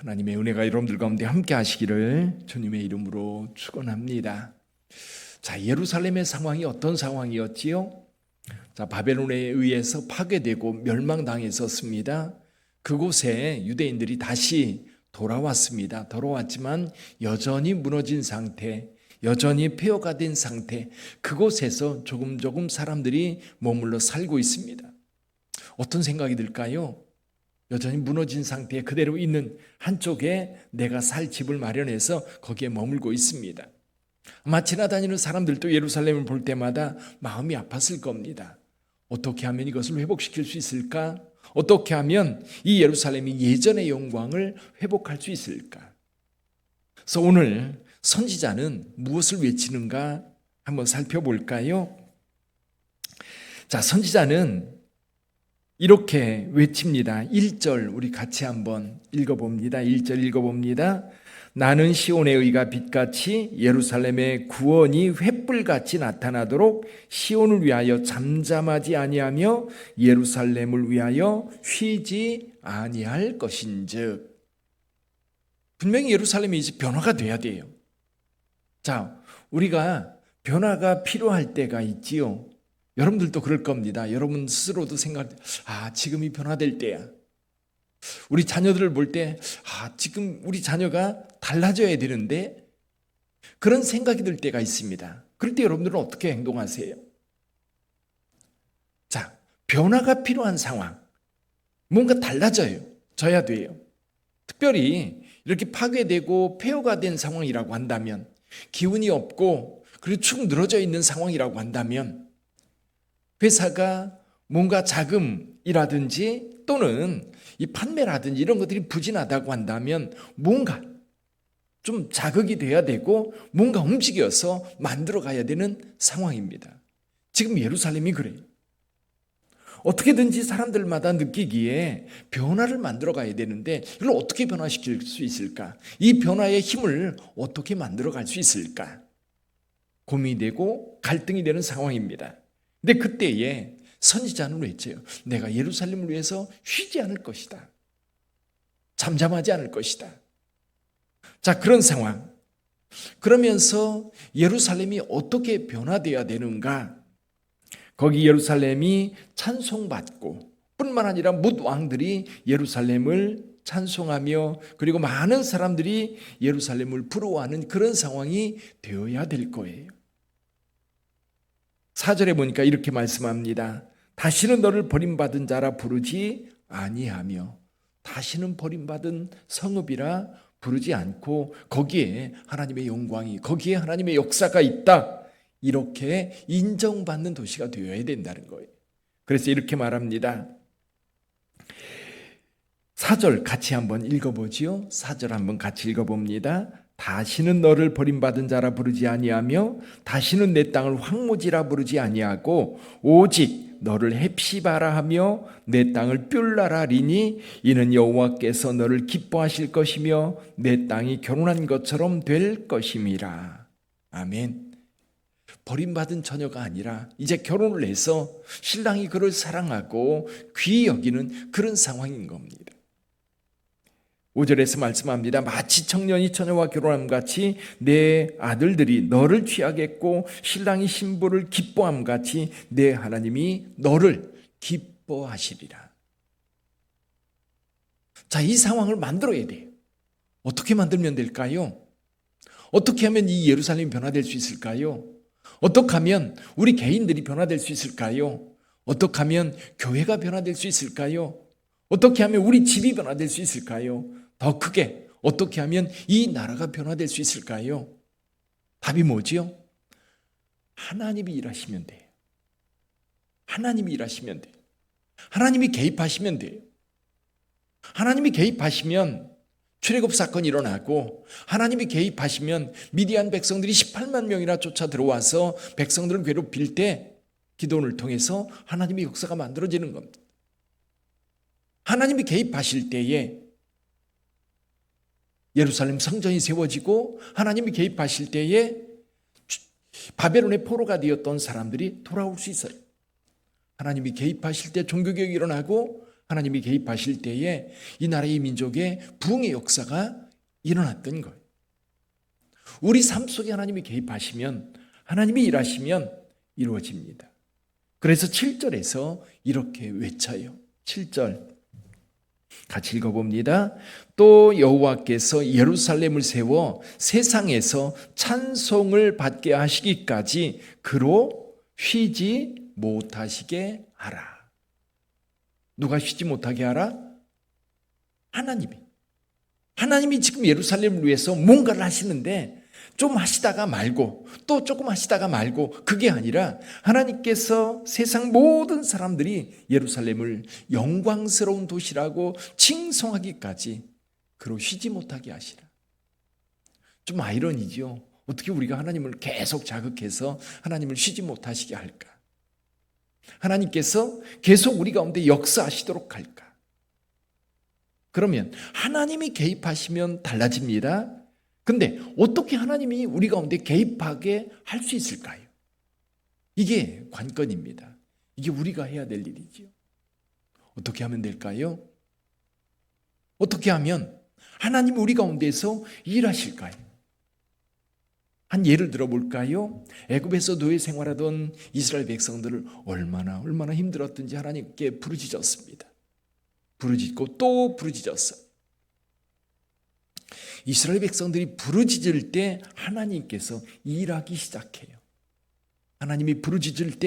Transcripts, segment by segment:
하나님의 은혜가 여러분들 가운데 함께 하시기를 주님의 이름으로 축원합니다. 자, 예루살렘의 상황이 어떤 상황이었지요? 자, 바벨론에 의해서 파괴되고 멸망당했었습니다. 그곳에 유대인들이 다시 돌아왔습니다. 돌아왔지만 여전히 무너진 상태, 여전히 폐허가 된 상태, 그곳에서 조금 사람들이 머물러 살고 있습니다. 어떤 생각이 들까요? 여전히 무너진 상태에 그대로 있는 한쪽에 내가 살 집을 마련해서 거기에 머물고 있습니다. 아마 지나다니는 사람들도 예루살렘을 볼 때마다 마음이 아팠을 겁니다. 어떻게 하면 이것을 회복시킬 수 있을까? 어떻게 하면 이 예루살렘이 예전의 영광을 회복할 수 있을까? 그래서 오늘 선지자는 무엇을 외치는가 한번 살펴볼까요? 자, 선지자는 이렇게 외칩니다. 1절 우리 같이 한번 읽어봅니다. 1절 읽어봅니다. 나는 시온의 의가 빛같이 예루살렘의 구원이 횃불같이 나타나도록 시온을 위하여 잠잠하지 아니하며 예루살렘을 위하여 쉬지 아니할 것인즉. 분명히 예루살렘이 이제 변화가 돼야 돼요. 자, 우리가 변화가 필요할 때가 있지요. 여러분들도 그럴 겁니다. 여러분 스스로도 생각할 때, 지금이 변화될 때야. 우리 자녀들을 볼 때, 지금 우리 자녀가 달라져야 되는데, 그런 생각이 들 때가 있습니다. 그럴 때 여러분들은 어떻게 행동하세요? 자, 변화가 필요한 상황, 뭔가 달라져야 돼요. 특별히 이렇게 파괴되고 폐허가 된 상황이라고 한다면, 기운이 없고 그리고 축 늘어져 있는 상황이라고 한다면, 회사가 뭔가 자금이라든지 또는 이 판매라든지 이런 것들이 부진하다고 한다면 뭔가 좀 자극이 돼야 되고 뭔가 움직여서 만들어 가야 되는 상황입니다. 지금 예루살렘이 그래요. 어떻게든지 사람들마다 느끼기에 변화를 만들어 가야 되는데 이걸 어떻게 변화시킬 수 있을까? 이 변화의 힘을 어떻게 만들어 갈 수 있을까? 고민이 되고 갈등이 되는 상황입니다. 근데 그때에 선지자는 외쳐요. 내가 예루살렘을 위해서 쉬지 않을 것이다. 잠잠하지 않을 것이다. 자, 그런 상황. 그러면서 예루살렘이 어떻게 변화되어야 되는가? 거기 예루살렘이 찬송받고 뿐만 아니라 뭇 왕들이 예루살렘을 찬송하며 그리고 많은 사람들이 예루살렘을 부러워하는 그런 상황이 되어야 될 거예요. 4절에 보니까 이렇게 말씀합니다. 다시는 너를 버림받은 자라 부르지 아니하며, 다시는 버림받은 성읍이라 부르지 않고 거기에 하나님의 영광이, 거기에 하나님의 역사가 있다, 이렇게 인정받는 도시가 되어야 된다는 거예요. 그래서 이렇게 말합니다. 4절 같이 한번 읽어보지요. 4절 한번 같이 읽어봅니다. 다시는 너를 버림받은 자라 부르지 아니하며 다시는 내 땅을 황무지라 부르지 아니하고 오직 너를 헵시바라 하며 내 땅을 뷸라라 하리니 이는 여호와께서 너를 기뻐하실 것이며 내 땅이 결혼한 것처럼 될 것임이라. 아멘. 버림받은 처녀가 아니라 이제 결혼을 해서 신랑이 그를 사랑하고 귀히 여기는 그런 상황인 겁니다. 5절에서 말씀합니다. 마치 청년이 처녀와 결혼함 같이 내 아들들이 너를 취하겠고 신랑이 신부를 기뻐함 같이 내 하나님이 너를 기뻐하시리라. 자, 이 상황을 만들어야 돼요. 어떻게 만들면 될까요? 어떻게 하면 이 예루살렘이 변화될 수 있을까요? 어떻게 하면 우리 개인들이 변화될 수 있을까요? 어떻게 하면 교회가 변화될 수 있을까요? 어떻게 하면 우리 집이 변화될 수 있을까요? 더 크게 어떻게 하면 이 나라가 변화될 수 있을까요? 답이 뭐지요? 하나님이 일하시면 돼요. 하나님이 일하시면 돼요. 하나님이 개입하시면 돼요. 하나님이 개입하시면 출애굽 사건이 일어나고, 하나님이 개입하시면 미디안 백성들이 18만 명이나 쫓아 들어와서 백성들을 괴롭힐 때 기도를 통해서 하나님의 역사가 만들어지는 겁니다. 하나님이 개입하실 때에 예루살렘 성전이 세워지고, 하나님이 개입하실 때에 바벨론의 포로가 되었던 사람들이 돌아올 수 있어요. 하나님이 개입하실 때 종교개혁이 일어나고, 하나님이 개입하실 때에 이 나라의 민족의 부흥의 역사가 일어났던 거예요. 우리 삶 속에 하나님이 개입하시면, 하나님이 일하시면 이루어집니다. 그래서 7절에서 이렇게 외쳐요. 7절 같이 읽어봅니다. 또 여호와께서 예루살렘을 세워 세상에서 찬송을 받게 하시기까지 그로 쉬지 못하시게 하라. 누가 쉬지 못하게 하라? 하나님이 지금 예루살렘을 위해서 뭔가를 하시는데 좀 하시다가 말고 또 조금 하시다가 말고, 그게 아니라 하나님께서 세상 모든 사람들이 예루살렘을 영광스러운 도시라고 칭송하기까지 그로 쉬지 못하게 하시라. 좀 아이러니죠. 어떻게 우리가 하나님을 계속 자극해서 하나님을 쉬지 못하시게 할까? 하나님께서 계속 우리 가운데 역사하시도록 할까? 그러면 하나님이 개입하시면 달라집니다. 근데 어떻게 하나님이 우리 가운데 개입하게 할 수 있을까요? 이게 관건입니다. 이게 우리가 해야 될 일이죠. 어떻게 하면 될까요? 어떻게 하면 하나님이 우리 가운데서 일하실까요? 한 예를 들어볼까요? 애굽에서 노예 생활하던 이스라엘 백성들을 얼마나 힘들었든지 하나님께 부르짖었습니다. 부르짖고 또 부르짖었어요. 이스라엘 백성들이 부르짖을 때 하나님께서 일하기 시작해요. 하나님께 부르짖을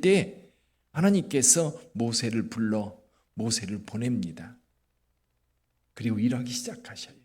때 하나님께서 모세를 불러 모세를 보냅니다. 그리고 일하기 시작하셔요.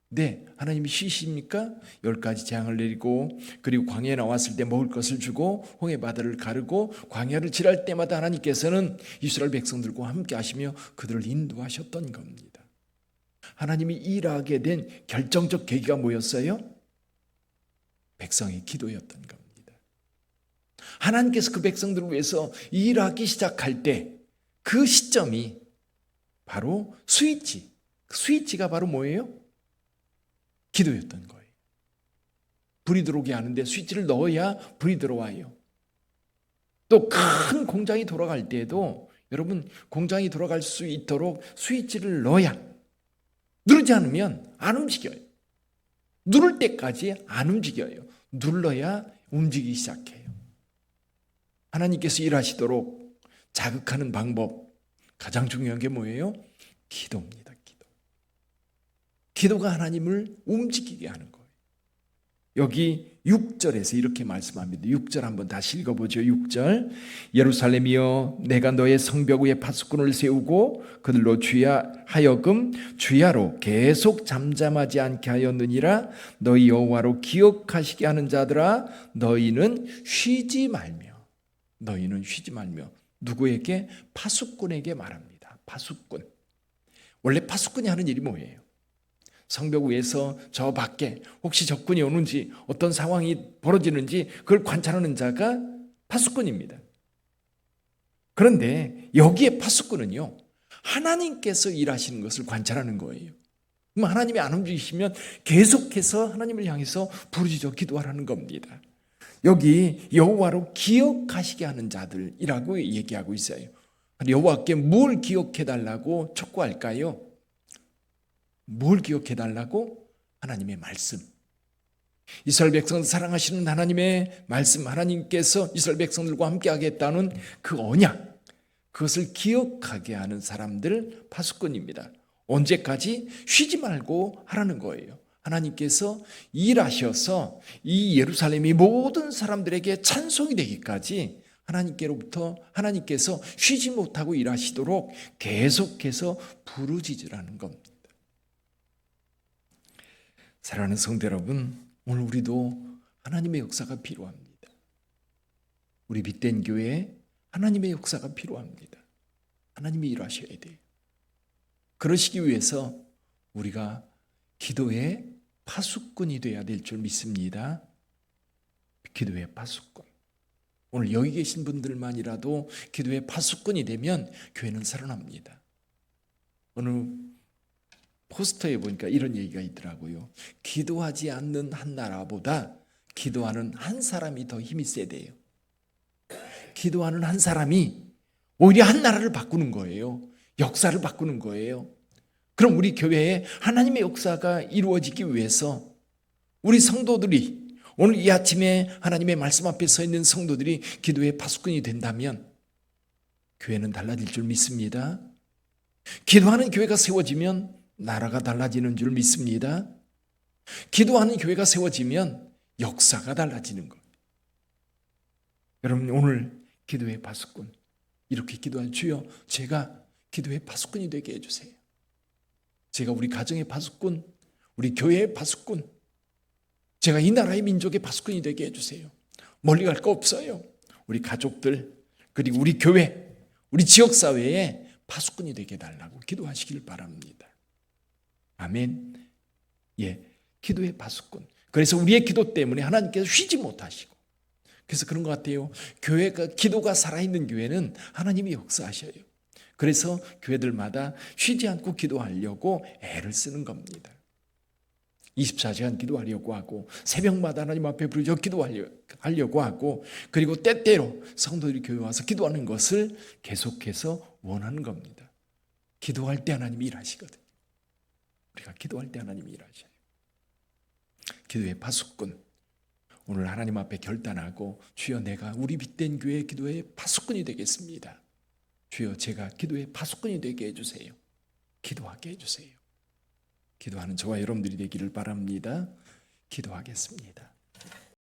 네, 하나님이 쉬십니까? 10가지 재앙을 내리고, 그리고 광야에 나왔을 때 먹을 것을 주고 홍해 바다를 가르고 광야를 지날 때마다 하나님께서는 이스라엘 백성들과 함께 하시며 그들을 인도하셨던 겁니다. 하나님이 일하게 된 결정적 계기가 뭐였어요? 백성의 기도였던 겁니다. 하나님께서 그 백성들을 위해서 일하기 시작할 때 그 시점이 바로 스위치가 바로 뭐예요? 기도였던 거예요. 불이 들어오게 하는데 스위치를 넣어야 불이 들어와요. 또 큰 공장이 돌아갈 때에도 여러분, 공장이 돌아갈 수 있도록 스위치를 넣어야, 누르지 않으면 안 움직여요. 누를 때까지 안 움직여요. 눌러야 움직이기 시작해요. 하나님께서 일하시도록 자극하는 방법, 가장 중요한 게 뭐예요? 기도입니다. 기도가 하나님을 움직이게 하는 거예요. 여기 6절에서 이렇게 말씀합니다. 6절 한번 다시 읽어보죠. 6절 예루살렘이여, 내가 너의 성벽 위에 파수꾼을 세우고 그들로 하여금 주야로 계속 잠잠하지 않게 하였느니라. 너희 여호와로 기억하시게 하는 자들아, 너희는 쉬지 말며. 누구에게? 파수꾼에게 말합니다. 파수꾼. 원래 파수꾼이 하는 일이 뭐예요? 성벽 위에서 저 밖에 혹시 적군이 오는지, 어떤 상황이 벌어지는지 그걸 관찰하는 자가 파수꾼입니다. 그런데 여기에 파수꾼은요, 하나님께서 일하시는 것을 관찰하는 거예요. 그럼 하나님이 안 움직이시면 계속해서 하나님을 향해서 부르짖어 기도하라는 겁니다. 여기 여호와로 기억하시게 하는 자들이라고 얘기하고 있어요. 여호와께 뭘 기억해달라고 촉구할까요? 뭘 기억해달라고? 하나님의 말씀. 이스라엘 백성을 사랑하시는 하나님의 말씀, 하나님께서 이스라엘 백성들과 함께 하겠다는 그 언약, 그것을 기억하게 하는 사람들, 파수꾼입니다. 언제까지? 쉬지 말고 하라는 거예요. 하나님께서 일하셔서 이 예루살렘이 모든 사람들에게 찬송이 되기까지 하나님께서 쉬지 못하고 일하시도록 계속해서 부르짖으라는 겁니다. 사랑하는 성도 여러분, 오늘 우리도 하나님의 역사가 필요합니다. 우리 빛된 교회에 하나님의 역사가 필요합니다. 하나님이 일하셔야 돼요. 그러시기 위해서 우리가 기도의 파수꾼이 되어야 될 줄 믿습니다. 기도의 파수꾼. 오늘 여기 계신 분들만이라도 기도의 파수꾼이 되면 교회는 살아납니다. 어느 포스터에 보니까 이런 얘기가 있더라고요. 기도하지 않는 한 나라보다 기도하는 한 사람이 더 힘이 세대요. 기도하는 한 사람이 오히려 한 나라를 바꾸는 거예요. 역사를 바꾸는 거예요. 그럼 우리 교회에 하나님의 역사가 이루어지기 위해서 우리 성도들이 오늘 이 아침에 하나님의 말씀 앞에 서 있는 성도들이 기도의 파수꾼이 된다면 교회는 달라질 줄 믿습니다. 기도하는 교회가 세워지면 나라가 달라지는 줄 믿습니다. 기도하는 교회가 세워지면 역사가 달라지는 것. 여러분 오늘 기도의 파수꾼 이렇게 기도할 주여 제가 기도의 파수꾼이 되게 해주세요. 제가 우리 가정의 파수꾼, 우리 교회의 파수꾼, 제가 이 나라의 민족의 파수꾼이 되게 해주세요. 멀리 갈 거 없어요. 우리 가족들 그리고 우리 교회, 우리 지역사회에 파수꾼이 되게 해달라고 기도하시길 바랍니다. 아멘. 예, 기도의 파수꾼. 그래서 우리의 기도 때문에 하나님께서 쉬지 못하시고 그래서 그런 것 같아요. 교회가 기도가 살아있는 교회는 하나님이 역사하셔요. 그래서 교회들마다 쉬지 않고 기도하려고 애를 쓰는 겁니다. 24시간 기도하려고 하고 새벽마다 하나님 앞에 부르짖어 기도하려고 하고 그리고 때때로 성도들이 교회 와서 기도하는 것을 계속해서 원하는 겁니다. 기도할 때 하나님이 일하시거든요. 우리가 기도할 때 하나님이 일하셔요. 기도의 파수꾼. 오늘 하나님 앞에 결단하고 주여 내가 우리 빛된 교회의 기도의 파수꾼이 되겠습니다. 주여 제가 기도의 파수꾼이 되게 해주세요. 기도하게 해주세요. 기도하는 저와 여러분들이 되기를 바랍니다. 기도하겠습니다.